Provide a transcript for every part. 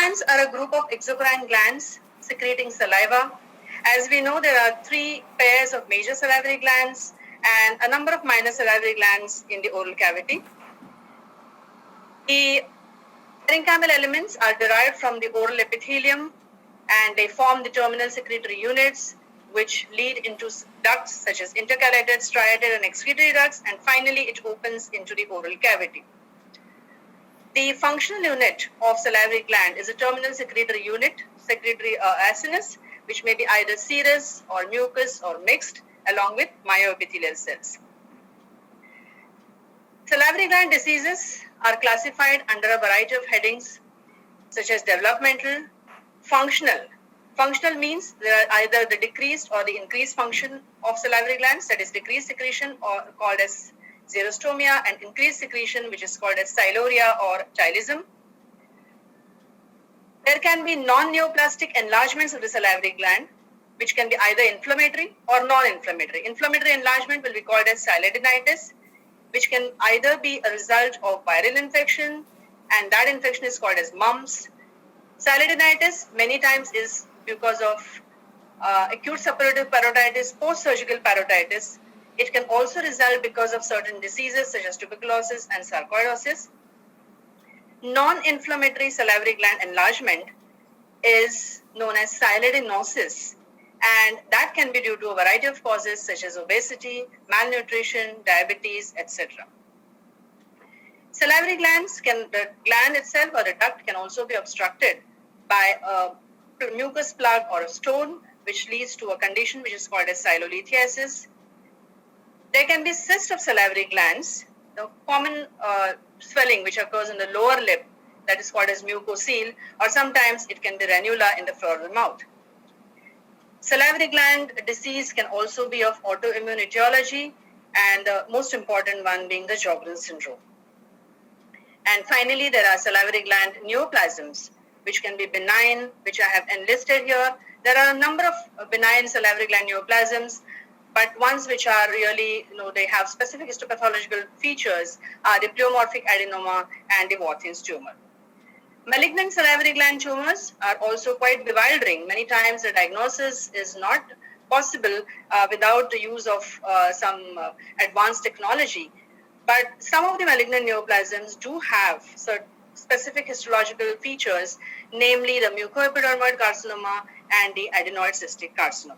glands are a group of exocrine glands secreting saliva. As we know, there are 3 pairs of major salivary glands and a number of minor salivary glands in the oral cavity. The parenchymal elements are derived from the oral epithelium and they form the terminal secretory units which lead into ducts such as intercalated, striated and excretory ducts, and finally it opens into the oral cavity. The functional unit of salivary gland is a terminal secretory unit, secretory acinus, which may be either serous or mucus or mixed along with myoepithelial cells. Salivary gland diseases are classified under a variety of headings such as developmental, functional. Functional means there are either the decreased or the increased function of salivary glands, that is decreased secretion or called as xerostomia, and increased secretion which is called as siluria or cheilism. There can be non-neoplastic enlargements of the salivary gland which can be either inflammatory or non-inflammatory. Inflammatory enlargement will be called as silidinitis, which can either be a result of viral infection, and that infection is called as mumps. Silidinitis many times is because of acute suppurative parotitis, post-surgical parotitis. It can also result because of certain diseases such as tuberculosis and sarcoidosis. Non-inflammatory salivary gland enlargement is known as silidinosis, and that can be due to a variety of causes such as obesity, malnutrition, diabetes, etc. Salivary glands the gland itself or the duct can also be obstructed by a mucus plug or a stone, which leads to a condition which is called as silolithiasis. There can be cysts of salivary glands, the common swelling which occurs in the lower lip, that is called as mucocele, or sometimes it can be ranula in the floor of the mouth. Salivary gland disease can also be of autoimmune etiology, and the most important one being the Sjogren's syndrome. And finally, there are salivary gland neoplasms, which can be benign, which I have enlisted here. There are a number of benign salivary gland neoplasms, but ones which are really, they have specific histopathological features are the pleomorphic adenoma and the Warthin's tumor. Malignant salivary gland tumors are also quite bewildering. Many times the diagnosis is not possible without the use of some advanced technology. But some of the malignant neoplasms do have certain specific histological features, namely the mucoepidermoid carcinoma and the adenoid cystic carcinoma.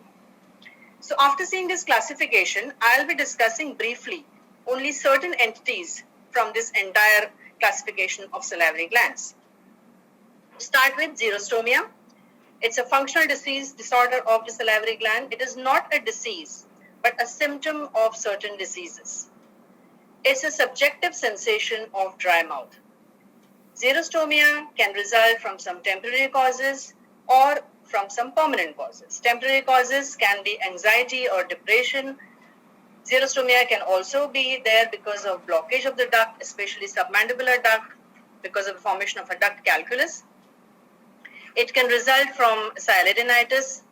So after seeing this classification, I'll be discussing briefly only certain entities from this entire classification of salivary glands. Start with xerostomia. It's a functional disorder of the salivary gland. It is not a disease, but a symptom of certain diseases. It's a subjective sensation of dry mouth. Xerostomia can result from some temporary causes or from some permanent causes. Temporary causes can be anxiety or depression. Xerostomia can also be there because of blockage of the duct, especially submandibular duct, because of the formation of a duct calculus. It can result from silidinitis,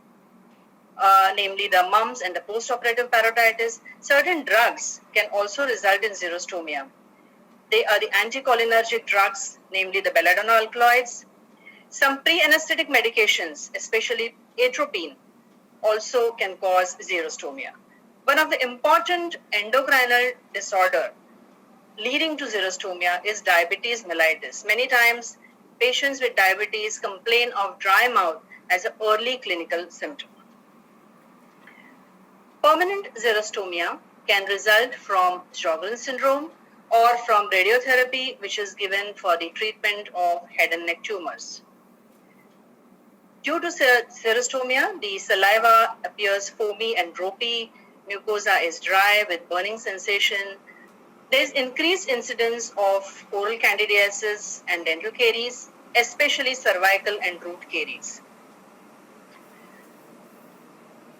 namely the mumps and the postoperative parotitis. Certain drugs can also result in xerostomia. They are the anticholinergic drugs, namely the belladonna alkaloids. Some pre-anesthetic medications, especially atropine, also can cause xerostomia. One of the important endocrinal disorder leading to xerostomia is diabetes mellitus. Many times, patients with diabetes complain of dry mouth as an early clinical symptom. Permanent xerostomia can result from Sjogren's syndrome or from radiotherapy, which is given for the treatment of head and neck tumors. Due to xerostomia, the saliva appears foamy and ropey, mucosa is dry with burning sensation. There is increased incidence of oral candidiasis and dental caries, especially cervical and root caries.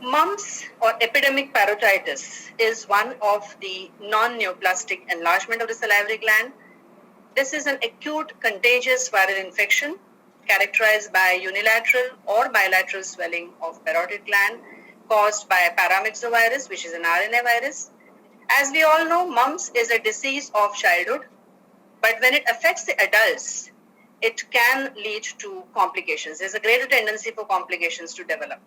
Mumps or epidemic parotitis is one of the non-neoplastic enlargement of the salivary gland. This is an acute contagious viral infection characterized by unilateral or bilateral swelling of parotid gland caused by a paramyxovirus, which is an RNA virus. As we all know, mumps is a disease of childhood, but when it affects the adults, it can lead to complications. There's a greater tendency for complications to develop.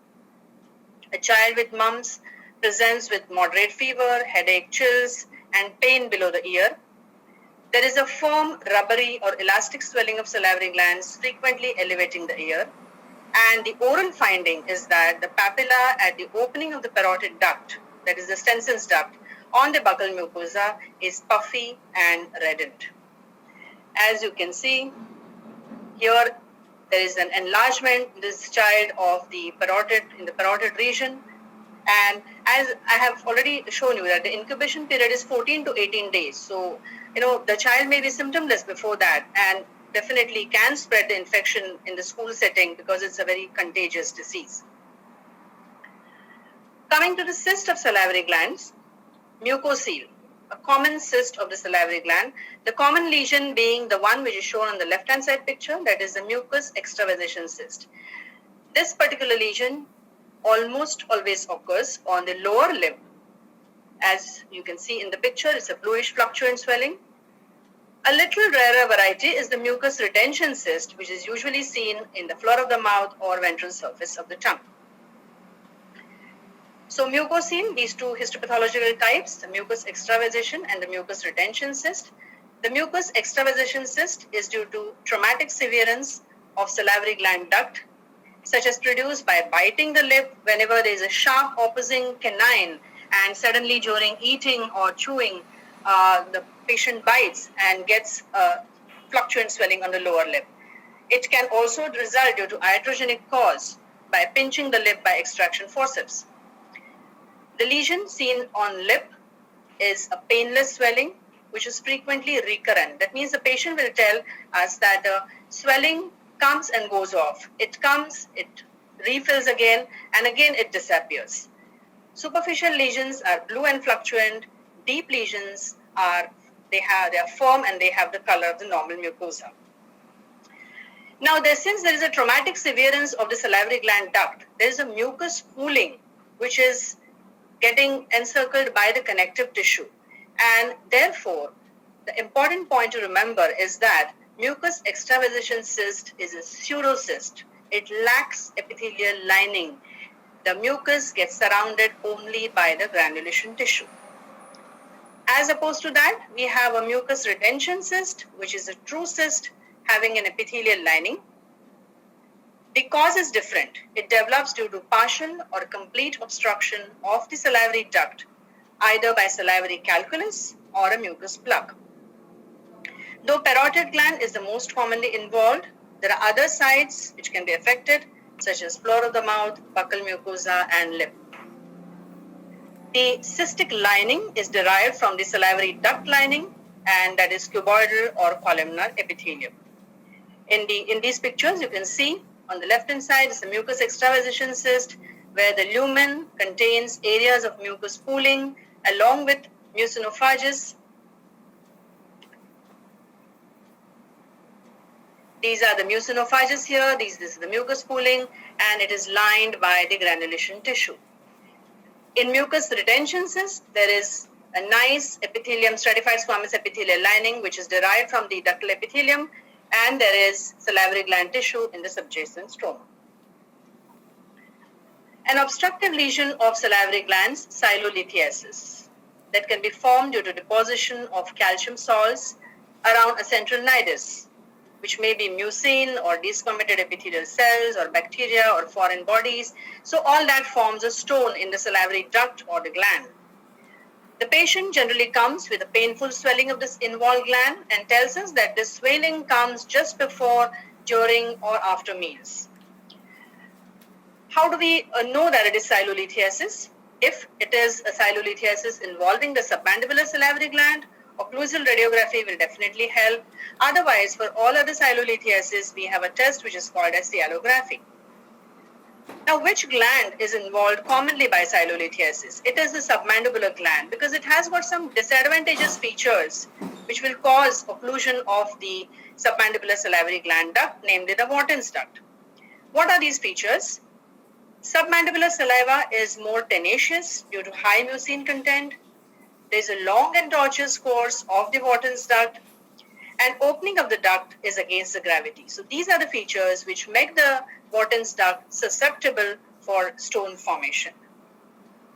A child with mumps presents with moderate fever, headache, chills, and pain below the ear. There is a firm, rubbery, or elastic swelling of salivary glands, frequently elevating the ear. And the oral finding is that the papilla at the opening of the parotid duct, that is the Stenson's duct, on the buccal mucosa is puffy and reddened. As you can see, here there is an enlargement in this child of the parotid, in the parotid region. And as I have already shown you that the incubation period is 14 to 18 days. So, the child may be symptomless before that and definitely can spread the infection in the school setting because it's a very contagious disease. Coming to the cyst of salivary glands, mucocele, a common cyst of the salivary gland, the common lesion being the one which is shown on the left-hand side picture, that is the mucus extravasation cyst. This particular lesion almost always occurs on the lower lip. As you can see in the picture, it's a bluish fluctuant swelling. A little rarer variety is the mucus retention cyst, which is usually seen in the floor of the mouth or ventral surface of the tongue. So mucocele, these two histopathological types, the mucus extravasation and the mucus retention cyst. The mucus extravasation cyst is due to traumatic severance of salivary gland duct, such as produced by biting the lip whenever there is a sharp opposing canine and suddenly during eating or chewing, the patient bites and gets fluctuant swelling on the lower lip. It can also result due to iatrogenic cause by pinching the lip by extraction forceps. The lesion seen on lip is a painless swelling, which is frequently recurrent. That means the patient will tell us that the swelling comes and goes off. It comes, it refills again, and again it disappears. Superficial lesions are blue and fluctuant. Deep lesions are firm and they have the color of the normal mucosa. Now, since there is a traumatic severance of the salivary gland duct, there is a mucus pooling, which is getting encircled by the connective tissue. And therefore, the important point to remember is that mucus extravasation cyst is a pseudocyst. It lacks epithelial lining. The mucus gets surrounded only by the granulation tissue. As opposed to that, we have a mucus retention cyst, which is a true cyst having an epithelial lining. The cause is different. It develops due to partial or complete obstruction of the salivary duct, either by salivary calculus or a mucus plug. Though parotid gland is the most commonly involved, there are other sites which can be affected, such as floor of the mouth, buccal mucosa, and lip. The cystic lining is derived from the salivary duct lining, and that is cuboidal or columnar epithelium. In these pictures, you can see on the left-hand side is the mucus extravasation cyst, where the lumen contains areas of mucus pooling along with mucinophagus. These are the mucinophagus here, this is the mucus pooling, and it is lined by the granulation tissue. In mucus retention cyst, there is a nice epithelium, stratified squamous epithelial lining, which is derived from the ductal epithelium, and there is salivary gland tissue in the subjacent stroma. An obstructive lesion of salivary glands, silolithiasis, that can be formed due to deposition of calcium salts around a central nidus, which may be mucin or desquamated epithelial cells or bacteria or foreign bodies. So all that forms a stone in the salivary duct or the gland. The patient generally comes with a painful swelling of this involved gland and tells us that this swelling comes just before, during, or after meals. How do we know that it is silolithiasis? If it is a silolithiasis involving the submandibular salivary gland, occlusal radiography will definitely help. Otherwise, for all other silolithiasis, we have a test which is called as sialography. Now, which gland is involved commonly by silolithiasis? It is the submandibular gland because it has got some disadvantageous features which will cause occlusion of the submandibular salivary gland duct, namely the Wharton's duct. What are these features? Submandibular saliva is more tenacious due to high mucin content. There is a long and tortuous course of the Wharton's duct, and opening of the duct is against the gravity. So these are the features which make the Morton's duct susceptible for stone formation.